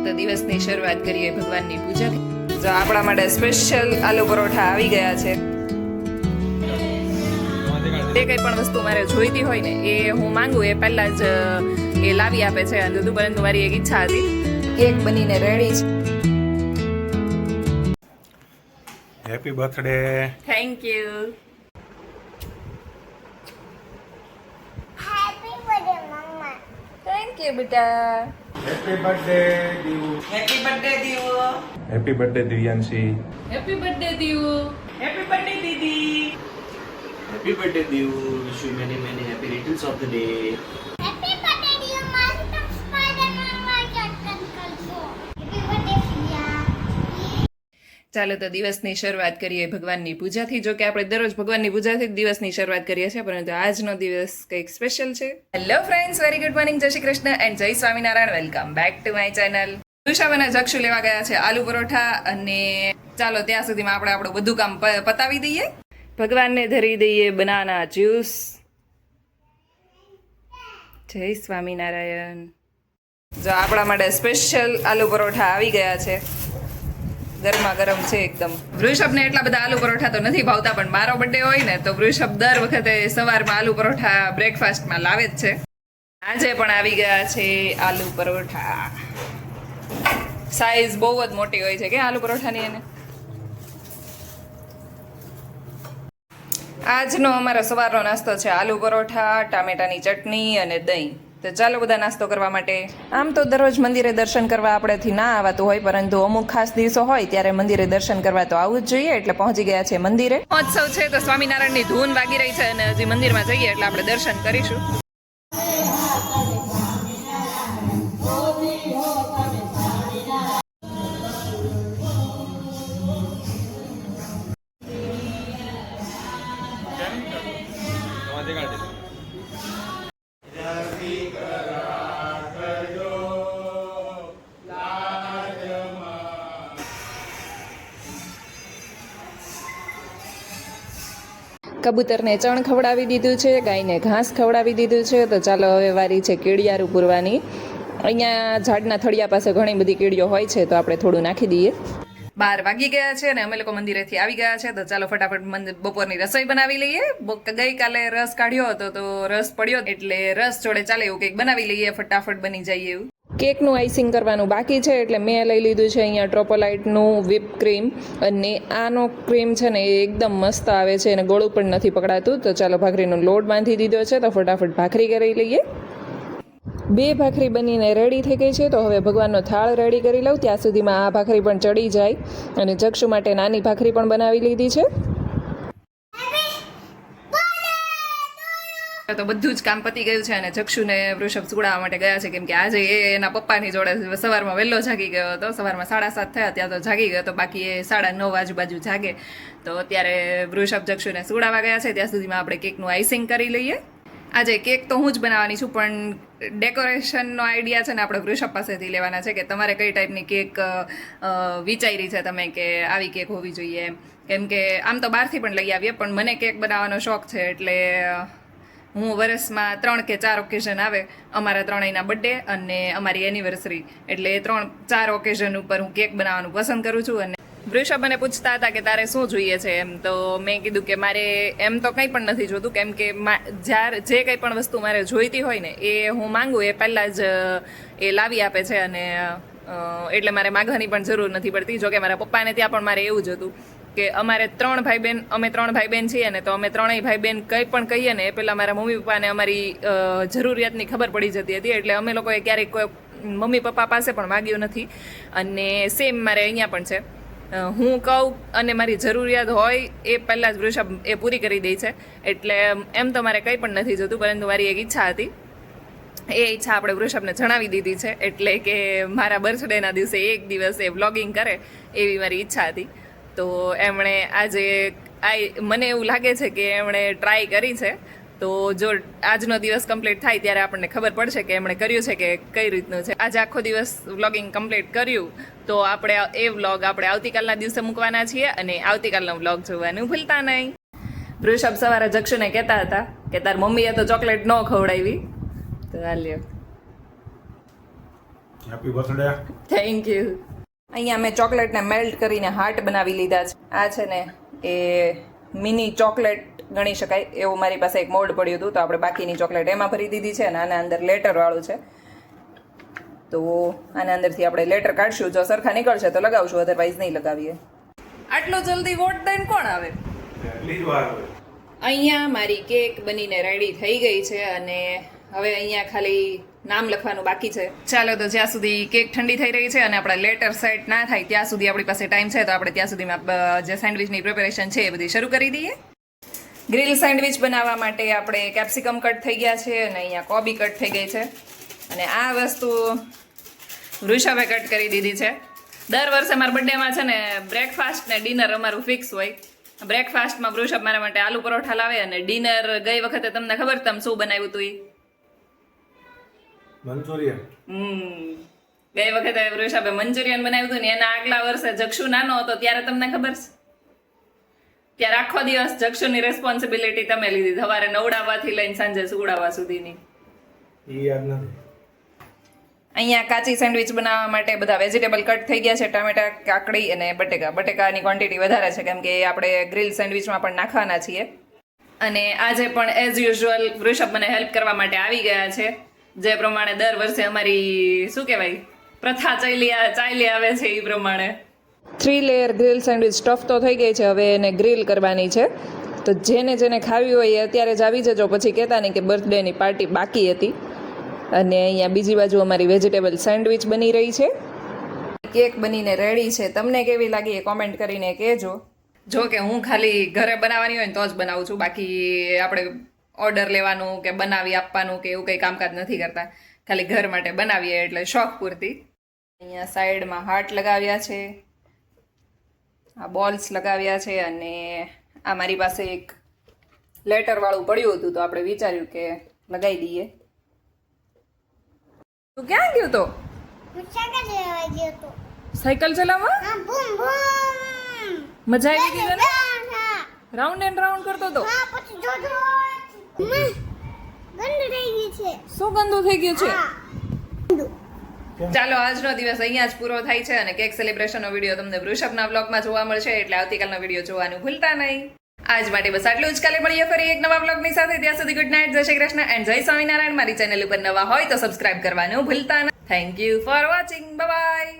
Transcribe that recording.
તો દિવસની શરૂઆત કરીએ ભગવાનની પૂજાથી. જો આપણા માટે સ્પેશિયલ આલુ પરોઠા આવી ગયા છે. જે કંઈ પણ વસ્તુ મારે જોઈતી હોય ને એ હું માંગું એ પહેલા જ એ લાવી આપે છે અને બધું. પરંતુ મારી એક ઈચ્છા હતી, કેક બનીને રેડી છે. Happy birthday. Thank you. Thank you બેટા. Happy birthday Div. Happy birthday Divo. Happy birthday Divyanshi. Happy birthday Divo. Happy birthday દીદી. Happy birthday, Dew. Wish you many, many happy returns of the day. Happy birthday, dear Master Spider-Man, my Captain Kalso. Happy birthday, Priya. ચાલો તો દિવસની શરૂઆત કરીએ ભગવાનની પૂજાથી. જો કે આપણે દરરોજ ભગવાનની પૂજાથી જ દિવસની શરૂઆત કરીએ છીએ, પરંતુ આજનો દિવસ કંઈક સ્પેશિયલ છે. Hello friends, very good morning, જય શ્રી કૃષ્ણ એન્ડ જય Swaminarayan. Welcome back to my channel. Rishabh અને જક્ષુ લેવા ગયા છે આલુ પરોઠા, અને ચાલો ત્યાં સુધીમાં આપણે આપણું બધું કામ પતાવી દઈએ. ભગવાનને ધરી દઈએ બનાના જ્યુસ. જય સ્વામિનારાયણ. જો આપણા માટે સ્પેશિયલ આલુ પરોઠા આવી ગયા છે, ગરમા ગરમ છે એકદમ. વૃષભને એટલા બધા આલુ પરોઠા તો નથી ભાવતા, પણ મારો બર્થડે હોય ને તો વૃષભ દર વખતે સવારમાં આલુ પરોઠા બ્રેકફાસ્ટમાં લાવે જ છે. આજે પણ આવી ગયા છે આલુ પરોઠા. સાઈઝ બહુ જ મોટી હોય છે કે આલુ પરોઠાની. એને આજનો અમારો સવારનો નાસ્તો છે આલુ પરોઠા, ટામેટાની ચટણી અને દહીં. તો ચાલો બધા નાસ્તો કરવા માટે. આમ તો દરરોજ મંદિરે દર્શન કરવા આપણેથી ના આવતું હોય, પરંતુ અમુક ખાસ દિવસો હોય ત્યારે મંદિરે દર્શન કરવા તો આવવું જ જોઈએ, એટલે પહોંચી ગયા છે મંદિરે. મહોત્સવ છે તો સ્વામિનારાયણની ધૂન વાગી રહી છે, અને હજી મંદિરમાં જઈએ એટલે આપણે દર્શન કરીશું. કબૂતરને ચણ ખવડાવી દીધું છે, ગાયને ઘાસ ખવડાવી દીધું છે. તો ચાલો હવે વારી છે કેડિયારું પૂરવાની. અહીંયા ઝાડના થળિયા પાસે ઘણી બધી કેડીઓ હોય છે, તો આપણે થોડું નાખી દઈએ. 12 વાગી ગયા છે અને અમે લોકો મંદિરેથી આવી ગયા છે. તો ચાલો ફટાફટ બપોરની રસોઈ બનાવી લઈએ. ગઈકાલે રસ કાઢ્યો હતો તો રસ પડ્યો, એટલે રસ જોડે ચાલે એવું કંઈક બનાવી લઈએ, ફટાફટ બની જાય એવું. કેકનું આઈસિંગ કરવાનું બાકી છે, એટલે મેં લઈ લીધું છે અહીંયા ટ્રોપોલાઇટનું વ્હીપ ક્રીમ. અને આનો ક્રીમ છે ને એ એકદમ મસ્ત આવે છે અને ગળું પણ નથી પકડાતું. તો ચાલો ભાખરીનો લોટ બાંધી દીધો છે, તો ફટાફટ ભાખરી કરી લઈએ. 2 ભાખરી બનીને રેડી થઈ ગઈ છે. તો હવે ભગવાનનો થાળ રેડી કરી લઉં, ત્યાં સુધીમાં આ ભાખરી પણ ચડી જાય. અને જક્ષુ માટે નાની ભાખરી પણ બનાવી લીધી છે. તો બધું જ કામ પતી ગયું છે અને જક્ષુને વૃષભ સુડાવવા માટે ગયા છે, કેમ કે આજે એ એના પપ્પાની જોડે સવારમાં વહેલો જાગી ગયો હતો. સવારમાં 7:30 થયા ત્યાં તો જાગી ગયો હતો, બાકી એ 9:30 આજુબાજુ જાગે. તો અત્યારે વૃષભ જક્ષુને સુડાવવા ગયા છે. ત્યાં સુધીમાં આપણે કેકનું આઈસિંગ કરી લઈએ. આજે કેક તો હું જ બનાવવાની છું, પણ ડેકોરેશનનો આઈડિયા છે ને આપણે વૃષભ પાસેથી લેવાના છે, કે તમારે કઈ ટાઈપની કેક વિચારી છે તમે કે આવી કેક હોવી જોઈએ એમ. કેમ કે આમ તો બહારથી પણ લઈ આવીએ, પણ મને કેક બનાવવાનો શોખ છે, એટલે હું વર્ષમાં 3 કે 4 ઓકેઝન આવે, અમારા ત્રણેયના બર્થડે અને અમારી એનિવર્સરી, એટલે 3-4 ઓકેઝન ઉપર હું કેક બનાવવાનું પસંદ કરું છું. અને વૃષભ મને પૂછતા હતા કે તારે શું જોઈએ છે એમ, તો મેં કીધું કે મારે એમ તો કંઈ પણ નથી જોતું, કેમ કે જ્યારે જે કંઈ પણ વસ્તુ મારે જોઈતી હોય ને એ હું માંગું એ પહેલાં જ એ લાવી આપે છે, અને એટલે મારે માગવાની પણ જરૂર નથી પડતી. જોકે મારા પપ્પાને ત્યાં પણ મારે એવું જ હતું કે અમે 3 ભાઈ બહેન છીએ ને, તો અમે ત્રણેય ભાઈ બહેન કંઈ પણ કહીએ ને એ પહેલાં મારા મમ્મી પપ્પાને અમારી જરૂરિયાતની ખબર પડી જતી હતી, એટલે અમે લોકોએ ક્યારેક કોઈ મમ્મી પપ્પા પાસે પણ માગ્યું નથી. અને સેમ મારે અહીંયા પણ છે, હું કહું અને મારી જરૂરિયાત હોય એ પહેલાં જ વૃષભ એ પૂરી કરી દે છે. એટલે એમ તો મારે કંઈ પણ નથી જોતું, પરંતુ મારી એક ઈચ્છા હતી, એ ઈચ્છા આપણે વૃષભને જણાવી દીધી છે. એટલે કે મારા બર્થડેના દિવસે એક દિવસ એ વ્લોગિંગ કરે એવી મારી ઈચ્છા હતી. તો એમણે આજે મને એવું લાગે છે કે એમણે ટ્રાય કરી છે. તો જો આજનો દિવસ કમ્પ્લીટ થાય ત્યારે આપણને ખબર પડશે કે એમણે કર્યું છે કે કઈ રીતનું છે. આજે આખો દિવસ વ્લોગિંગ કમ્પ્લીટ કર્યું, તો આપણે એ વ્લોગ આપણે આવતીકાલના દિવસે મૂકવાના છીએ, અને આવતીકાલનો વ્લોગ જોવાનું ભૂલતા નહીં. વૃષભ સવારે જક્ષુને કહેતા હતા કે તાર મમ્મીએ તો ચોકલેટ ન ખવડાવી, તો હાલ્યો હેપી બર્થડે. Thank you. અહીંયા મેં ચોકલેટને મેલ્ટ કરીને હાર્ટ બનાવી લીધા છે. આ છે ને એ મિની ચોકલેટ ગણી શકાય એવું મારી પાસે એક મોલ્ડ પડ્યું હતું, તો આપણે બાકીની ચોકલેટ એમાં ભરી દીધી છે અને આના અંદર લેટરવાળું છે. તો આના અંદરથી આપણે લેટર કાઢશું, જો સરખા નીકળશે તો લગાવશું, અધરવાઇઝ નહીં લગાવીએ. આટલો જલ્દી વોટ દઈને કોણ આવે? એટલી જ વાર હોય. અહીંયા મારી કેક બનીને રેડી થઈ ગઈ છે અને હવે અહીંયા ખાલી નામ લખવાનું બાકી છે. ચાલો તો જ્યાં સુધી કેક ઠંડી થઈ રહી છે અને આપણા લેટર સેટ ના થાય ત્યાં સુધી આપણી પાસે ટાઈમ છે, તો આપણે ત્યાં સુધીમાં જે સેન્ડવિચની પ્રિપેરેશન છે એ બધી શરૂ કરી દઈએ. ગ્રીલ સેન્ડવિચ બનાવવા માટે આપણે કેપ્સિકમ કટ થઈ ગયા છે અને અહીંયા કોબી કટ થઈ ગઈ છે અને આ વસ્તુ વૃષભે કટ કરી દીધી છે. દર વર્ષે મારા બર્થડેમાં છે ને બ્રેકફાસ્ટ ને ડિનર અમારું ફિક્સ હોય. બ્રેકફાસ્ટમાં વૃષભ મારા માટે આલુ પરોઠા લાવે અને ડિનર ગઈ વખતે તમને ખબર તમે શું બનાવ્યું હતું? મંચુરિયન. ગઈ વખતે વૃષભે મંચુરિયન બનાવ્યું હતું ને એના આગલા વર્ષે જક્ષુ નાનો હતો ત્યારે તમને ખબર છે, ત્યારે આખો દિવસ જક્ષુની રેસ્પોન્સિબિલિટી તમે લીધી, સવારે નવડાવવાથી લઈને સાંજે સુવડાવવા સુધીની. ઈ યાદ નથી. અહીંયા કાચી સેન્ડવિચ બનાવવા માટે બધા વેજીટેબલ કટ થઈ ગયા છે, ટામેટા, કાકડી અને બટેકા. બટેકાની ક્વોન્ટિટી વધારે છે કેમ કે આપણે ગ્રીલ સેન્ડવિચમાં પણ નાખવાના છીએ. અને આજે પણ એઝ યુઝ્યુઅલ વૃષભ મને હેલ્પ કરવા માટે આવી ગયા છે, જે પ્રમાણે દર વર્ષે અમારી શું કહેવાય પ્રથા ચાલી આવે છે એ પ્રમાણે. 3 લેયર ગ્રીલ સેન્ડવિચ સ્ટફ તો થઈ ગઈ છે, હવે એને ગ્રીલ કરવાની છે. તો જેને ખાવી હોય એ અત્યારે જ આવી જજો, પછી કહેતા નહીં કે બર્થડેની પાર્ટી બાકી હતી. અને અહીંયા બીજી બાજુ અમારી વેજીટેબલ સેન્ડવિચ બની રહી છે. કેક બનીને રેડી છે. તમને કેવી લાગી એ કોમેન્ટ કરીને કહેજો. જો કે હું ખાલી ઘરે બનાવવાની હોય ને તો જ બનાવું છું, બાકી આપણે ઓર્ડર લેવાનું કે બનાવી આપવાનું કે એવું કંઈ કામકાજ નથી કરતા, ખાલી ઘર માટે બનાવીએ એટલે શોખ પૂરતી. અહીંયા સાઈડમાં હાર્ટ લગાવ્યા છે, આ બોલ્સ લગાવ્યા છે અને આ મારી પાસે એક લેટરવાળું પડ્યું હતું તો આપણે વિચાર્યું કે લગાવી દઈએ. તું ક્યાં ગયો તો? હું સાયકલ ચલાવવા ગયો તો. સાયકલ ચલાવવા? હા, બૂમ બૂમ. મજા આવી ગઈ તને? હા, રાઉન્ડ એન્ડ રાઉન્ડ કરતો તો? હા, પછી જોજો. ગંદુ થઈ ગઈ છે. શું ગંદુ થઈ ગયું છે? હા. ચાલો આજનો દિવસ અહીંયા જ પૂરો થાય છે અને કેક સેલિબ્રેશનનો વિડીયો તમને વૃષભના વ્લોગમાં જોવા મળશે, એટલે આવતીકાલનો વિડીયો જોવાનું ભૂલતા નહીં. આજ માટે બસ આટલું જ. કાલે મળીએ ફરી એક નવા વ્લોગની સાથે. ત્યાં સુધી ગુડ નાઇટ, જય શ્રી કૃષ્ણ એન્ડ જય સ્વામિનારાયણ. મારી ચેનલ ઉપર નવા હોય તો સબસ્ક્રાઇબ કરવાનું ભૂલતા નહીં. Thank you for watching. Bye bye.